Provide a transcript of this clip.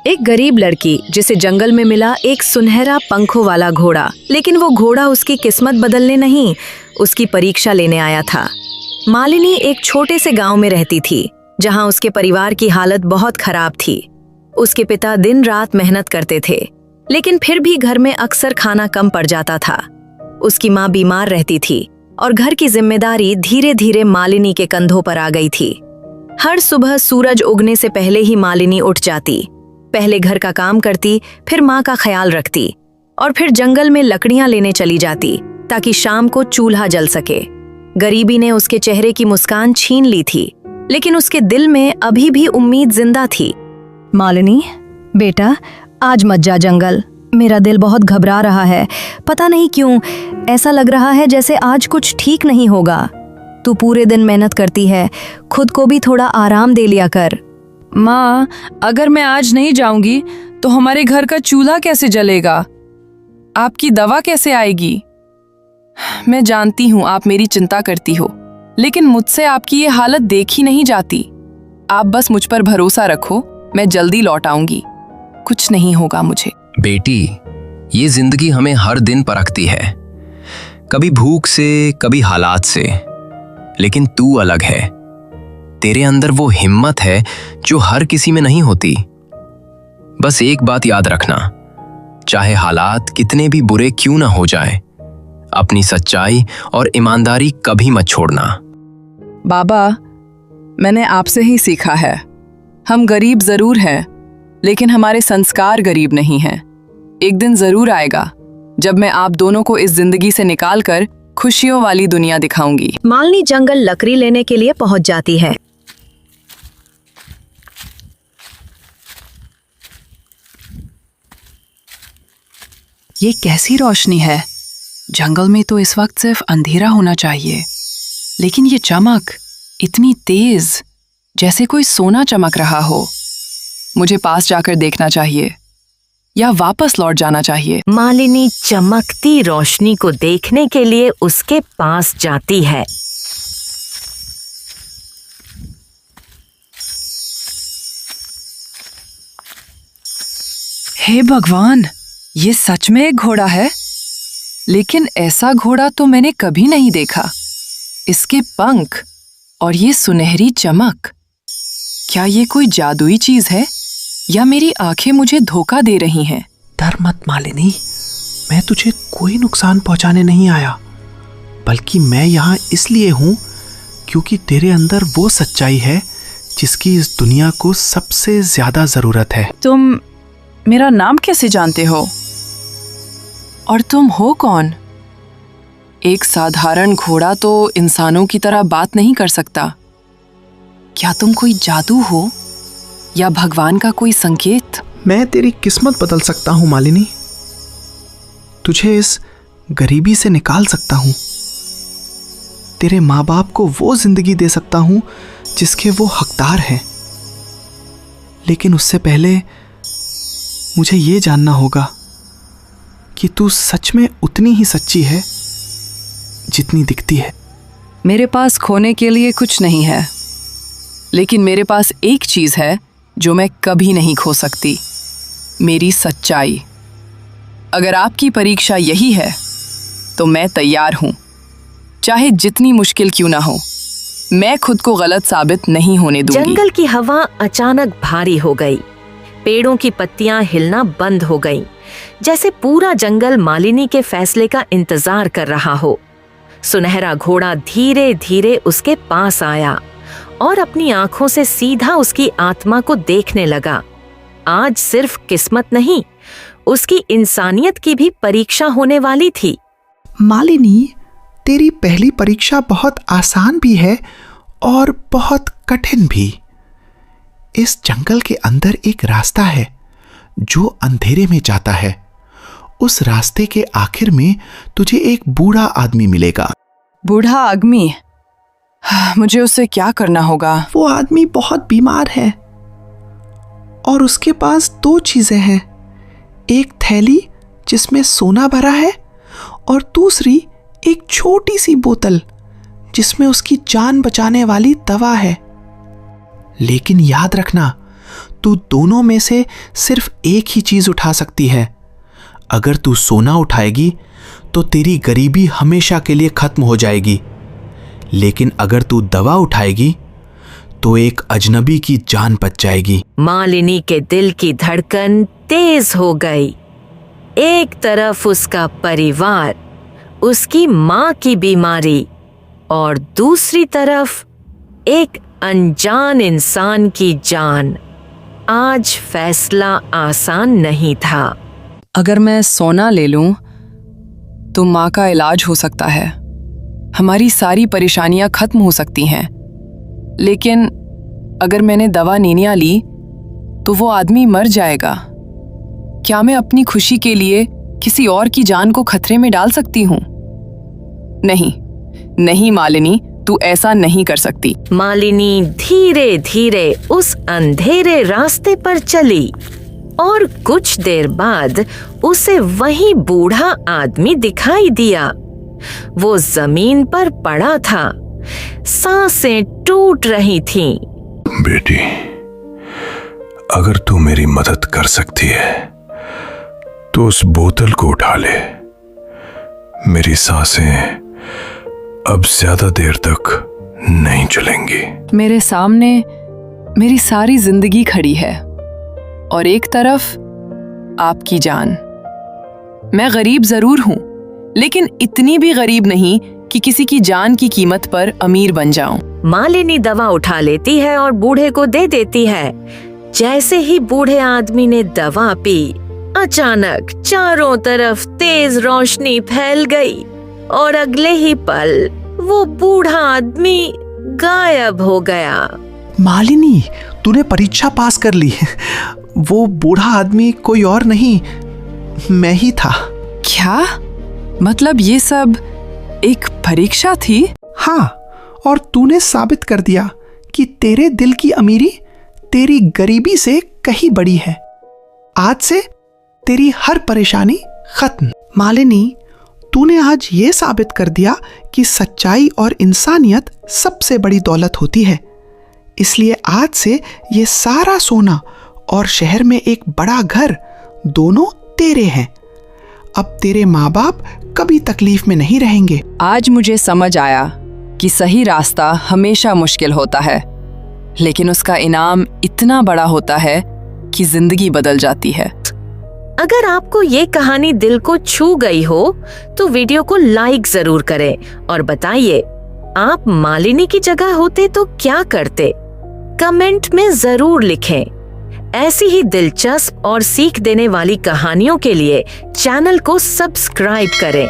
एक गरीब लड़की जिसे जंगल में मिला एक सुनहरा पंखों वाला घोड़ा, लेकिन वो घोड़ा उसकी किस्मत बदलने नहीं, उसकी परीक्षा लेने आया था। मालिनी एक छोटे से गांव में रहती थी, जहां उसके परिवार की हालत बहुत खराब थी। उसके पिता दिन रात मेहनत करते थे, लेकिन फिर भी घर में अक्सर खाना कम पड़ जाता था। उसकी माँ बीमार रहती थी और घर की जिम्मेदारी धीरे धीरे मालिनी के कंधों पर आ गई थी। हर सुबह सूरज उगने से पहले ही मालिनी उठ जाती, पहले घर का काम करती, फिर माँ का ख्याल रखती और फिर जंगल में लकड़ियां लेने चली जाती ताकि शाम को चूल्हा जल सके। गरीबी ने उसके चेहरे की मुस्कान छीन ली थी, लेकिन उसके दिल में अभी भी उम्मीद जिंदा थी। मालिनी बेटा, आज मत जा जंगल, मेरा दिल बहुत घबरा रहा है। पता नहीं क्यों ऐसा लग रहा है जैसे आज कुछ ठीक नहीं होगा। तू पूरे दिन मेहनत करती है, खुद को भी थोड़ा आराम दे लिया कर। माँ, अगर मैं आज नहीं जाऊंगी तो हमारे घर का चूल्हा कैसे जलेगा? आपकी दवा कैसे आएगी? मैं जानती हूँ आप मेरी चिंता करती हो, लेकिन मुझसे आपकी ये हालत देखी नहीं जाती। आप बस मुझ पर भरोसा रखो, मैं जल्दी लौट आऊंगी। कुछ नहीं होगा मुझे। बेटी, ये जिंदगी हमें हर दिन परखती है, कभी भूख से, कभी हालात से, लेकिन तू अलग है। तेरे अंदर वो हिम्मत है जो हर किसी में नहीं होती। बस एक बात याद रखना, चाहे हालात कितने भी बुरे क्यों ना हो जाए, अपनी सच्चाई और ईमानदारी कभी मत छोड़ना। बाबा, मैंने आपसे ही सीखा है। हम गरीब जरूर हैं, लेकिन हमारे संस्कार गरीब नहीं हैं। एक दिन जरूर आएगा जब मैं आप दोनों को इस जिंदगी से निकालकर खुशियों वाली दुनिया दिखाऊंगी। मालिनी जंगल लकड़ी लेने के लिए पहुंच जाती है। ये कैसी रोशनी है? जंगल में तो इस वक्त सिर्फ अंधेरा होना चाहिए, लेकिन ये चमक इतनी तेज, जैसे कोई सोना चमक रहा हो। मुझे पास जाकर देखना चाहिए या वापस लौट जाना चाहिए। मालिनी चमकती रोशनी को देखने के लिए उसके पास जाती है। हे भगवान, ये सच में एक घोड़ा है, लेकिन ऐसा घोड़ा तो मैंने कभी नहीं देखा। इसके पंख और ये सुनहरी चमक, क्या ये कोई जादुई चीज है या मेरी आंखें मुझे धोखा दे रही हैं? डर मत मालिनी, मैं तुझे कोई नुकसान पहुंचाने नहीं आया, बल्कि मैं यहाँ इसलिए हूँ क्योंकि तेरे अंदर वो सच्चाई है जिसकी इस दुनिया को सबसे ज्यादा जरूरत है। तुम मेरा नाम कैसे जानते हो? और तुम हो कौन? एक साधारण घोड़ा तो इंसानों की तरह बात नहीं कर सकता। क्या तुम कोई जादू हो या भगवान का कोई संकेत? मैं तेरी किस्मत बदल सकता हूँ मालिनी, तुझे इस गरीबी से निकाल सकता हूँ, तेरे माँ बाप को वो जिंदगी दे सकता हूँ जिसके वो हकदार हैं। लेकिन उससे पहले मुझे ये जानना होगा कि तू सच में उतनी ही सच्ची है जितनी दिखती है। मेरे पास खोने के लिए कुछ नहीं है, लेकिन मेरे पास एक चीज है जो मैं कभी नहीं खो सकती, मेरी सच्चाई। अगर आपकी परीक्षा यही है तो मैं तैयार हूं, चाहे जितनी मुश्किल क्यों ना हो, मैं खुद को गलत साबित नहीं होने दूंगी। जंगल की हवा अचानक भारी हो गई, पेड़ों की पत्तियां हिलना बंद हो गईं, जैसे पूरा जंगल मालिनी के फैसले का इंतजार कर रहा हो। सुनहरा घोड़ा धीरे धीरे उसके पास आया और अपनी आंखों से सीधा उसकी आत्मा को देखने लगा। आज सिर्फ किस्मत नहीं, उसकी इंसानियत की भी परीक्षा होने वाली थी। मालिनी, तेरी पहली परीक्षा बहुत आसान भी है और बहुत कठिन भी। इस जंगल के अंदर एक रास्ता है जो अंधेरे में जाता है। उस रास्ते के आखिर में तुझे एक बूढ़ा आदमी मिलेगा। बूढ़ा आदमी? मुझे उससे क्या करना होगा? वो आदमी बहुत बीमार है और उसके पास दो चीजें हैं, एक थैली जिसमें सोना भरा है और दूसरी एक छोटी सी बोतल जिसमें उसकी जान बचाने वाली दवा है। लेकिन याद रखना, तू दोनों में से सिर्फ एक ही चीज उठा सकती है। अगर तू सोना उठाएगी तो तेरी गरीबी हमेशा के लिए खत्म हो जाएगी, लेकिन अगर तू दवा उठाएगी तो एक अजनबी की जान बच जाएगी। मालिनी के दिल की धड़कन तेज हो गई। एक तरफ उसका परिवार, उसकी माँ की बीमारी, और दूसरी तरफ एक अनजान इंसान की जान। आज फैसला आसान नहीं था। अगर मैं सोना ले लूं तो माँ का इलाज हो सकता है, हमारी सारी परेशानियां खत्म हो सकती हैं। लेकिन अगर मैंने दवा नीनिया ली तो वो आदमी मर जाएगा। क्या मैं अपनी खुशी के लिए किसी और की जान को खतरे में डाल सकती हूँ? नहीं, नहीं मालिनी, तू ऐसा नहीं कर सकती। मालिनी धीरे धीरे उस अंधेरे रास्ते पर चली और कुछ देर बाद उसे वही बूढ़ा आदमी दिखाई दिया। वो जमीन पर पड़ा था, सांसें टूट रही थीं। बेटी, अगर तू मेरी मदद कर सकती है तो उस बोतल को उठा ले। मेरी सांसें अब ज्यादा देर तक नहीं चलेंगी। मेरे सामने मेरी सारी जिंदगी खड़ी है और एक तरफ आपकी जान। मैं गरीब जरूर हूं, लेकिन इतनी भी गरीब नहीं कि किसी की जान की कीमत पर अमीर बन जाऊं। मालिनी दवा उठा लेती है और बूढ़े को दे देती है। जैसे ही बूढ़े आदमी ने दवा पी, अचानक चारों तरफ तेज रोशनी फैल गई और अगले ही पल वो बूढ़ा आदमी गायब हो गया। मालिनी, तूने परीक्षा पास कर ली। वो बूढ़ा आदमी कोई और नहीं, मैं ही था। क्या मतलब ये सब एक परीक्षा थी? हाँ, और तूने साबित कर दिया कि तेरे दिल की अमीरी तेरी गरीबी से कहीं बड़ी है। आज से तेरी हर परेशानी खत्म। मालिनी, तूने आज ये साबित कर दिया कि सच्चाई और इंसानियत सबसे बड़ी दौलत होती है। इसलिए आज से ये सारा सोना और शहर में एक बड़ा घर दोनों तेरे हैं। अब तेरे माँ बाप कभी तकलीफ में नहीं रहेंगे। आज मुझे समझ आया कि सही रास्ता हमेशा मुश्किल होता है, लेकिन उसका इनाम इतना बड़ा होता है कि जिंदगी बदल जाती है। अगर आपको ये कहानी दिल को छू गई हो तो वीडियो को लाइक जरूर करें और बताइए आप मालिनी की जगह होते तो क्या करते। कमेंट में जरूर लिखें। ऐसी ही दिलचस्प और सीख देने वाली कहानियों के लिए चैनल को सब्सक्राइब करें।